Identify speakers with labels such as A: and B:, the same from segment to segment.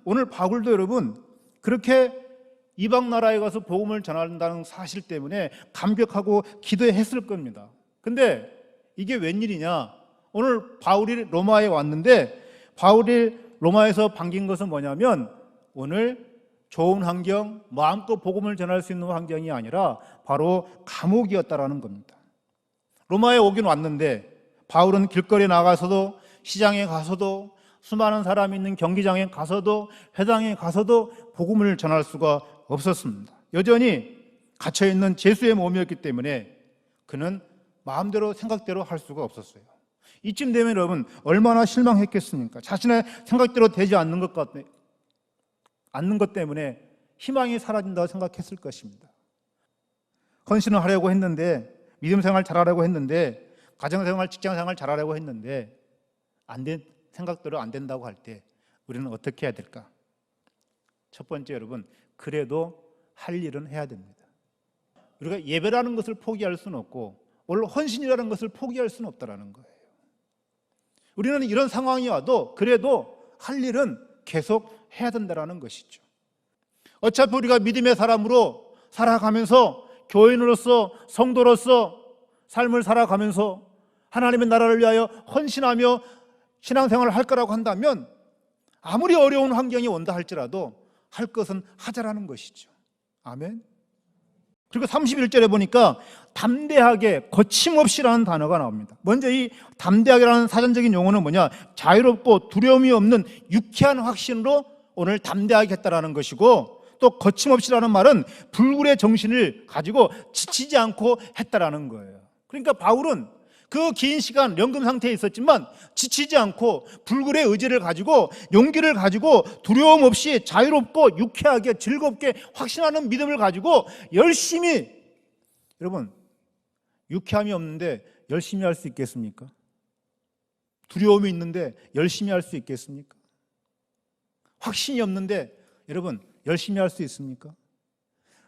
A: 오늘 바울도 여러분 그렇게 이방 나라에 가서 복음을 전한다는 사실 때문에 감격하고 기도했을 겁니다. 근데 이게 웬일이냐? 오늘 바울이 로마에 왔는데 바울이 로마에서 반긴 것은 뭐냐면 오늘 좋은 환경, 마음껏 복음을 전할 수 있는 환경이 아니라 바로 감옥이었다라는 겁니다. 로마에 오긴 왔는데 바울은 길거리에 나가서도 시장에 가서도 수많은 사람이 있는 경기장에 가서도 회당에 가서도 복음을 전할 수가 없었습니다. 여전히 갇혀있는 죄수의 몸이었기 때문에 그는 마음대로 생각대로 할 수가 없었어요. 이쯤 되면 여러분 얼마나 실망했겠습니까? 자신의 생각대로 되지 않는 것 때문에 희망이 사라진다고 생각했을 것입니다. 헌신을 하려고 했는데, 믿음 생활 잘하려고 했는데, 가정생활, 직장생활 잘하려고 했는데 생각대로 안 된다고 할 때 우리는 어떻게 해야 될까? 첫 번째 여러분, 그래도 할 일은 해야 됩니다. 우리가 예배라는 것을 포기할 수는 없고 오늘 헌신이라는 것을 포기할 수는 없다는 거예요. 우리는 이런 상황이 와도 그래도 할 일은 계속 해야 된다는 것이죠. 어차피 우리가 믿음의 사람으로 살아가면서 교인으로서 성도로서 삶을 살아가면서 하나님의 나라를 위하여 헌신하며 신앙생활을 할 거라고 한다면 아무리 어려운 환경이 온다 할지라도 할 것은 하자라는 것이죠. 아멘. 그리고 31절에 보니까 담대하게, 거침없이라는 단어가 나옵니다. 먼저 이 담대하게라는 사전적인 용어는 뭐냐? 자유롭고 두려움이 없는 유쾌한 확신으로 오늘 담대하게 했다라는 것이고, 또 거침없이라는 말은 불굴의 정신을 가지고 지치지 않고 했다라는 거예요. 그러니까 바울은 그 긴 시간 연금 상태에 있었지만 지치지 않고 불굴의 의지를 가지고 용기를 가지고 두려움 없이 자유롭고 유쾌하게 즐겁게 확신하는 믿음을 가지고 열심히, 여러분 유쾌함이 없는데 열심히 할 수 있겠습니까? 두려움이 있는데 열심히 할 수 있겠습니까? 확신이 없는데 여러분 열심히 할 수 있습니까?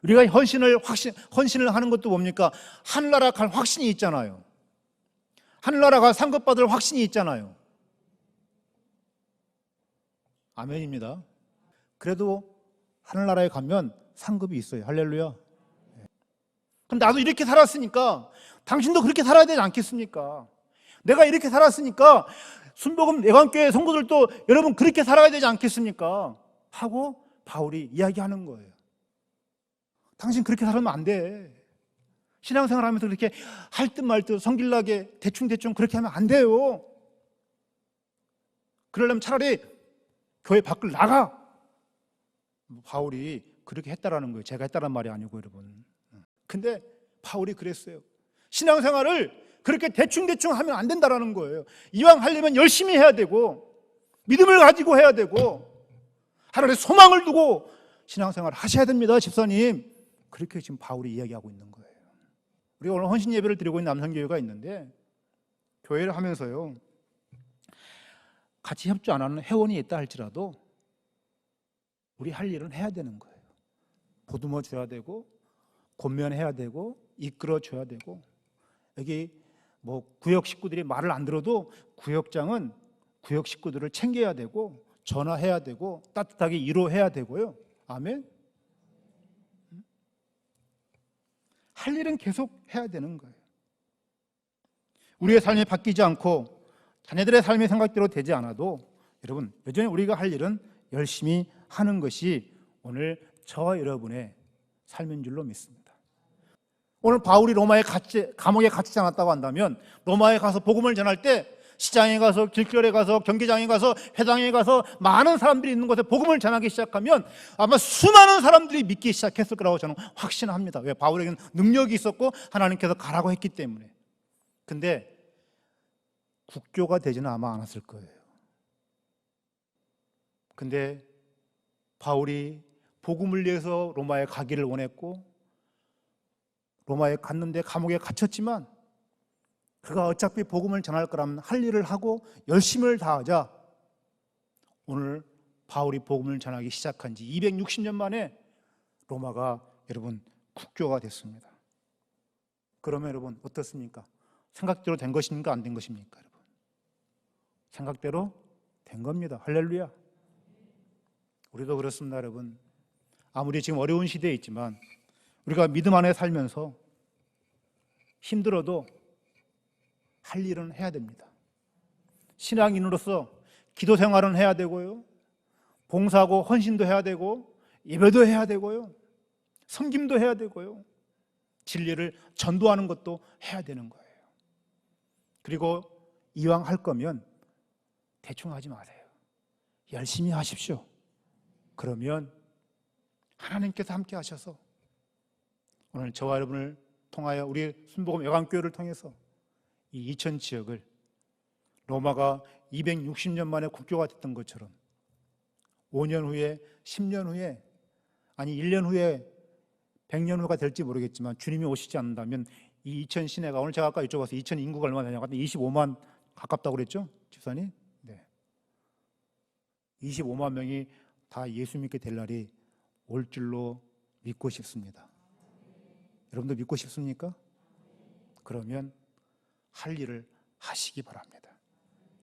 A: 우리가 헌신을 하는 것도 뭡니까? 하늘나라 갈 확신이 있잖아요. 하늘나라가 상급받을 확신이 있잖아요. 아멘입니다. 그래도 하늘나라에 가면 상급이 있어요. 할렐루야. 그럼 나도 이렇게 살았으니까 당신도 그렇게 살아야 되지 않겠습니까? 내가 이렇게 살았으니까 순복음 예관교회 성도들도 여러분 그렇게 살아야 되지 않겠습니까? 하고 바울이 이야기하는 거예요. 당신 그렇게 살면 안 돼. 신앙생활 하면서 그렇게 할 듯 말 듯 성길나게 대충대충 그렇게 하면 안 돼요. 그러려면 차라리 교회 밖을 나가. 바울이 그렇게 했다라는 거예요. 제가 했다는 말이 아니고 여러분. 근데 바울이 그랬어요. 신앙생활을 그렇게 대충대충 하면 안 된다라는 거예요. 이왕 하려면 열심히 해야 되고 믿음을 가지고 해야 되고 하나님의 소망을 두고 신앙생활을 하셔야 됩니다. 집사님. 그렇게 지금 바울이 이야기하고 있는 거예요. 우리가 오늘 헌신 예배를 드리고 있는 남성교회가 있는데 교회를 하면서요 같이 협조 안 하는 회원이 있다 할지라도 우리 할 일은 해야 되는 거예요. 보듬어 줘야 되고 권면해야 되고 이끌어 줘야 되고, 여기 뭐 구역 식구들이 말을 안 들어도 구역장은 구역 식구들을 챙겨야 되고 전화해야 되고 따뜻하게 위로해야 되고요. 아멘. 할 일은 계속 해야 되는 거예요. 우리의 삶이 바뀌지 않고 자녀들의 삶의 생각대로 되지 않아도 여러분 여전히 우리가 할 일은 열심히 하는 것이 오늘 저와 여러분의 삶인 줄로 믿습니다. 오늘 바울이 감옥에 갇히지 않았다고 한다면 로마에 가서 복음을 전할 때 시장에 가서 길거리에 가서 경기장에 가서 회당에 가서 많은 사람들이 있는 곳에 복음을 전하기 시작하면 아마 수많은 사람들이 믿기 시작했을 거라고 저는 확신합니다. 왜? 바울에게는 능력이 있었고 하나님께서 가라고 했기 때문에. 근데 국교가 되지는 아마 않았을 거예요. 근데 바울이 복음을 위해서 로마에 가기를 원했고 로마에 갔는데 감옥에 갇혔지만 그가 어차피 복음을 전할 거라면 할 일을 하고 열심을 다하자 오늘 바울이 복음을 전하기 시작한 지 260년 만에 로마가 여러분 국교가 됐습니다. 그러면 여러분 어떻습니까? 생각대로 된 것입니까? 안 된 것입니까? 여러분 생각대로 된 겁니다. 할렐루야. 우리도 그렇습니다, 여러분. 아무리 지금 어려운 시대에 있지만 우리가 믿음 안에 살면서 힘들어도 할 일은 해야 됩니다. 신앙인으로서 기도 생활은 해야 되고요, 봉사하고 헌신도 해야 되고, 예배도 해야 되고요, 섬김도 해야 되고요, 진리를 전도하는 것도 해야 되는 거예요. 그리고 이왕 할 거면 대충 하지 마세요. 열심히 하십시오. 그러면 하나님께서 함께 하셔서 오늘 저와 여러분을 통하여 우리 순복음 애광교회를 통해서 이 이천 지역을 로마가 260년 만에 국교가 됐던 것처럼 5년 후에, 10년 후에, 아니 1년 후에, 100년 후가 될지 모르겠지만 주님이 오시지 않는다면 이 이천 시내가, 오늘 제가 아까 여쭤봐서 이천 인구가 얼마나 되냐고 했더니 25만 가깝다고 그랬죠? 집사님? 네. 25만 명이 다 예수 믿게 될 날이 올 줄로 믿고 싶습니다. 여러분도 믿고 싶습니까? 그러면 할 일을 하시기 바랍니다.